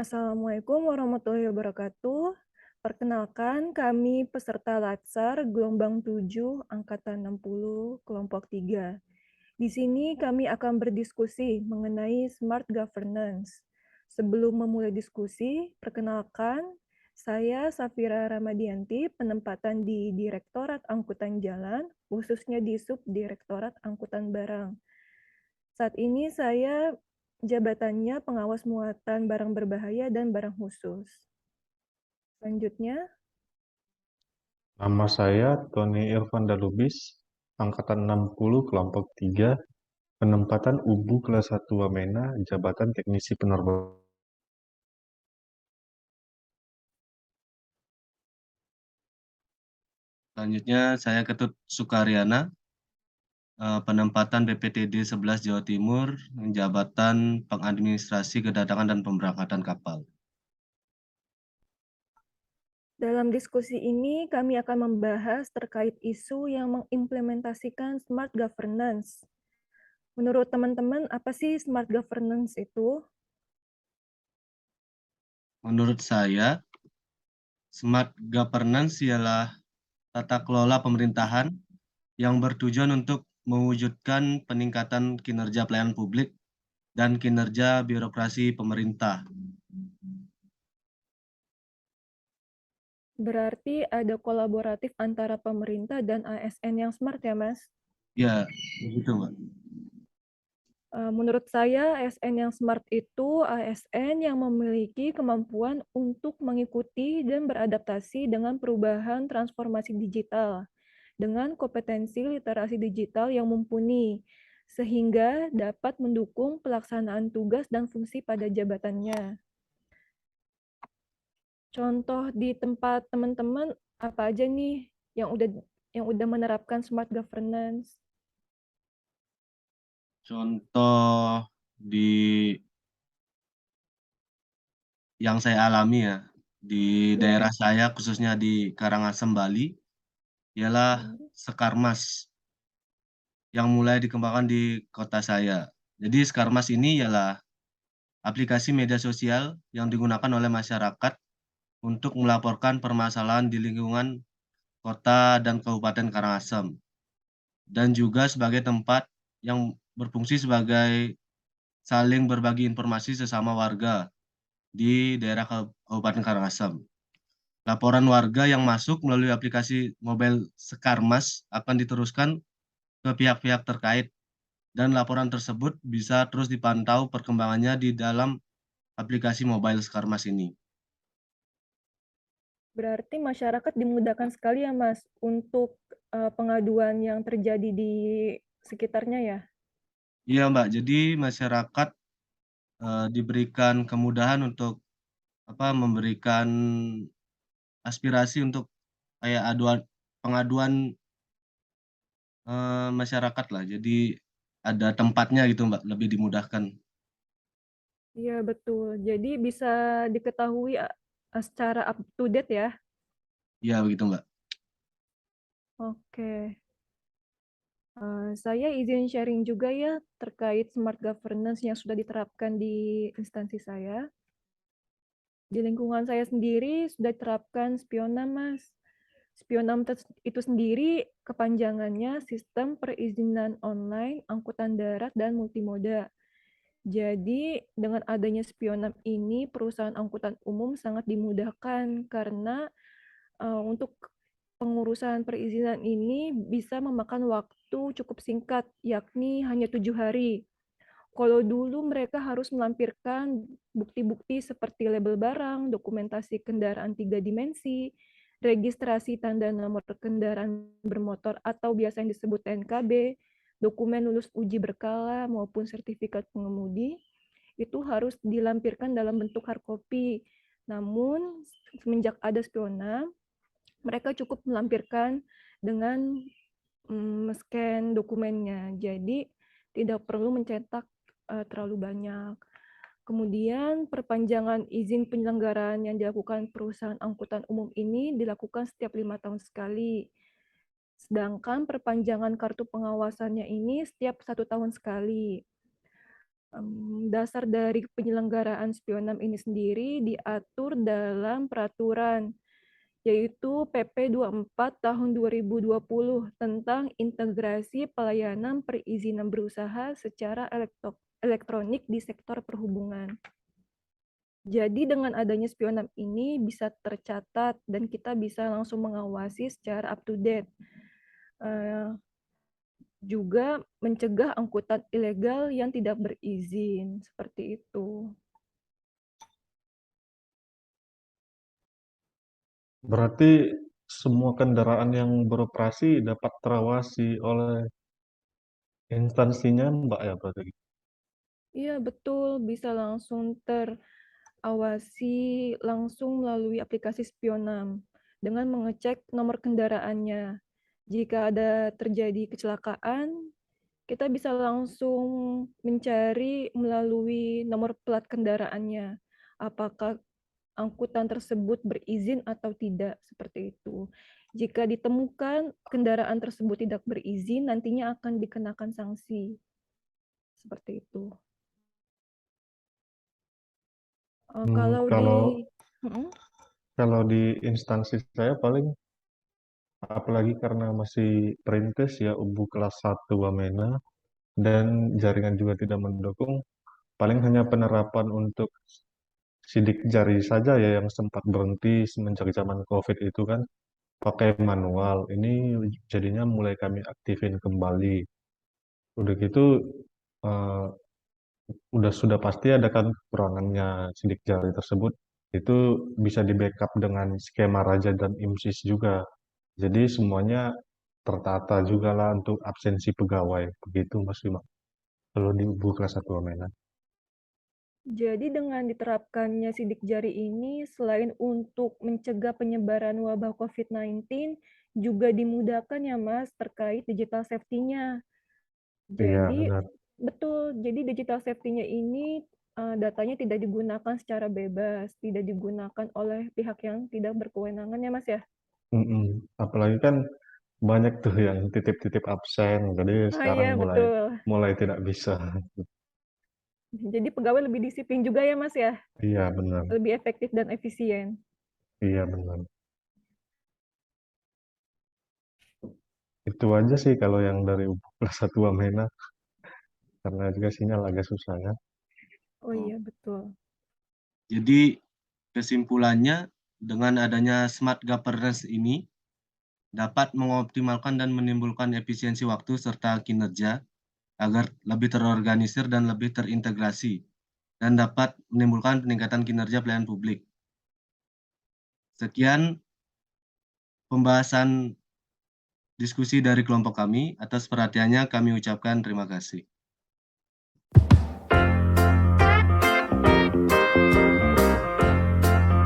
Assalamualaikum warahmatullahi wabarakatuh. Perkenalkan, kami peserta Latsar gelombang 7, angkatan 60, kelompok 3. Di sini kami akan berdiskusi mengenai smart governance. Sebelum memulai diskusi, perkenalkan, saya Safira Ramadianti, penempatan di Direktorat Angkutan Jalan, khususnya di Subdirektorat Angkutan Barang. Saat ini saya jabatannya pengawas muatan barang berbahaya dan barang khusus. Selanjutnya, Nama saya Tony Irfan Dalubis, Angkatan 60, Kelompok 3, penempatan UBU kelas 1 Wamena, Jabatan Teknisi Penerbangan. Selanjutnya saya Ketut Sukaryana, penempatan BPTD 11 Jawa Timur, Jabatan Pengadministrasi Kedatangan dan Pemberangkatan Kapal. dalam diskusi ini kami akan membahas terkait isu yang mengimplementasikan smart governance. Menurut teman-teman, apa sih smart governance itu? Menurut saya, smart governance ialah tata kelola pemerintahan yang bertujuan untuk mewujudkan peningkatan kinerja pelayanan publik dan kinerja birokrasi pemerintah. Berarti ada kolaboratif antara pemerintah dan ASN yang smart ya, Mas? Ya, begitu, Mbak. Menurut saya, ASN yang smart itu ASN yang memiliki kemampuan untuk mengikuti dan beradaptasi dengan perubahan transformasi digital, dengan kompetensi literasi digital yang mumpuni, sehingga dapat mendukung pelaksanaan tugas dan fungsi pada jabatannya. Contoh di tempat teman-teman apa aja nih yang udah menerapkan smart governance? Contoh di yang saya alami ya, di Ya. daerah saya khususnya di Karangasem, Bali, ialah Sekarmas yang mulai dikembangkan di kota saya. Jadi Sekarmas ini ialah aplikasi media sosial yang digunakan oleh masyarakat untuk melaporkan permasalahan di lingkungan kota dan Kabupaten Karangasem. Dan juga sebagai tempat yang berfungsi sebagai saling berbagi informasi sesama warga di daerah Kabupaten Karangasem. Laporan warga yang masuk melalui aplikasi mobile Sekarmas akan diteruskan ke pihak-pihak terkait dan laporan tersebut bisa terus dipantau perkembangannya di dalam aplikasi mobile Sekarmas ini. Berarti masyarakat dimudahkan sekali ya, Mas, untuk pengaduan yang terjadi di sekitarnya ya? Iya, Mbak. Jadi masyarakat diberikan kemudahan untuk memberikan aspirasi untuk kayak pengaduan masyarakat lah. Jadi ada tempatnya gitu, Mbak, lebih dimudahkan. Iya, betul. Jadi bisa diketahui secara up to date ya? Iya, begitu, Mbak. Oke. Saya izin sharing juga ya terkait smart governance yang sudah diterapkan di instansi saya. Di lingkungan saya sendiri sudah diterapkan Spionam, Mas. Spionam itu sendiri kepanjangannya Sistem Perizinan Online Angkutan Darat dan Multimoda. Jadi dengan adanya Spionam ini perusahaan angkutan umum sangat dimudahkan karena untuk pengurusan perizinan ini bisa memakan waktu cukup singkat, yakni hanya 7 hari. Kalau dulu mereka harus melampirkan bukti-bukti seperti label barang, dokumentasi kendaraan 3 dimensi, registrasi tanda nomor kendaraan bermotor atau biasa yang disebut TNKB, dokumen lulus uji berkala maupun sertifikat pengemudi, itu harus dilampirkan dalam bentuk hard copy. Namun, semenjak ada Spiona, mereka cukup melampirkan dengan scan dokumennya. Jadi, tidak perlu mencetak terlalu banyak. Kemudian perpanjangan izin penyelenggaraan yang dilakukan perusahaan angkutan umum ini dilakukan setiap 5 tahun sekali. Sedangkan perpanjangan kartu pengawasannya ini setiap 1 tahun sekali. Dasar dari penyelenggaraan Spionam ini sendiri diatur dalam peraturan, yaitu PP 24 tahun 2020 tentang integrasi pelayanan perizinan berusaha secara elektronik di sektor perhubungan. Jadi dengan adanya Spionam ini bisa tercatat dan kita bisa langsung mengawasi secara up to date. Juga mencegah angkutan ilegal yang tidak berizin, seperti itu. Berarti semua kendaraan yang beroperasi dapat terawasi oleh instansinya, Mbak ya berarti? Iya, betul, bisa langsung terawasi langsung melalui aplikasi Spionam dengan mengecek nomor kendaraannya. Jika ada terjadi kecelakaan, kita bisa langsung mencari melalui nomor plat kendaraannya. Apakah angkutan tersebut berizin atau tidak, seperti itu. Jika ditemukan kendaraan tersebut tidak berizin, nantinya akan dikenakan sanksi. Seperti itu. Kalau di Kalau di instansi saya paling, apalagi karena masih perintis ya, UBU kelas 1 Wamena, dan jaringan juga tidak mendukung, paling hanya penerapan untuk sidik jari saja ya yang sempat berhenti semenjak zaman COVID itu kan pakai manual. Ini jadinya mulai kami aktifin kembali. Udah gitu, eh, sudah pasti ada kan kekurangannya sidik jari tersebut. Itu bisa di backup dengan skema Raja dan IMSIS juga. Jadi semuanya tertata juga lah untuk absensi pegawai. Begitu Mas Bima. Kalau di UBU kelas 1 Wamena. Jadi dengan diterapkannya sidik jari ini, selain untuk mencegah penyebaran wabah COVID-19, juga dimudahkan ya Mas terkait digital safety-nya. Iya, Jadi benar. betul, jadi digital safety-nya ini datanya tidak digunakan secara bebas, tidak digunakan oleh pihak yang tidak berkewenangan ya Mas ya? Apalagi kan banyak tuh yang titip-titip absen, jadi Oh sekarang iya mulai betul. mulai tidak bisa. Jadi pegawai lebih disiplin juga ya Mas ya? Iya, benar. Lebih efektif dan efisien. Iya, benar. Itu aja sih kalau yang dari UBU kelas 1 Wamena, karena juga sinyal agak susah ya. Oh iya betul. Jadi kesimpulannya, dengan adanya smart governance ini dapat mengoptimalkan dan menimbulkan efisiensi waktu serta kinerja agar lebih terorganisir dan lebih terintegrasi dan dapat menimbulkan peningkatan kinerja pelayanan publik. Sekian pembahasan diskusi dari kelompok kami. Atas perhatiannya kami ucapkan terima kasih.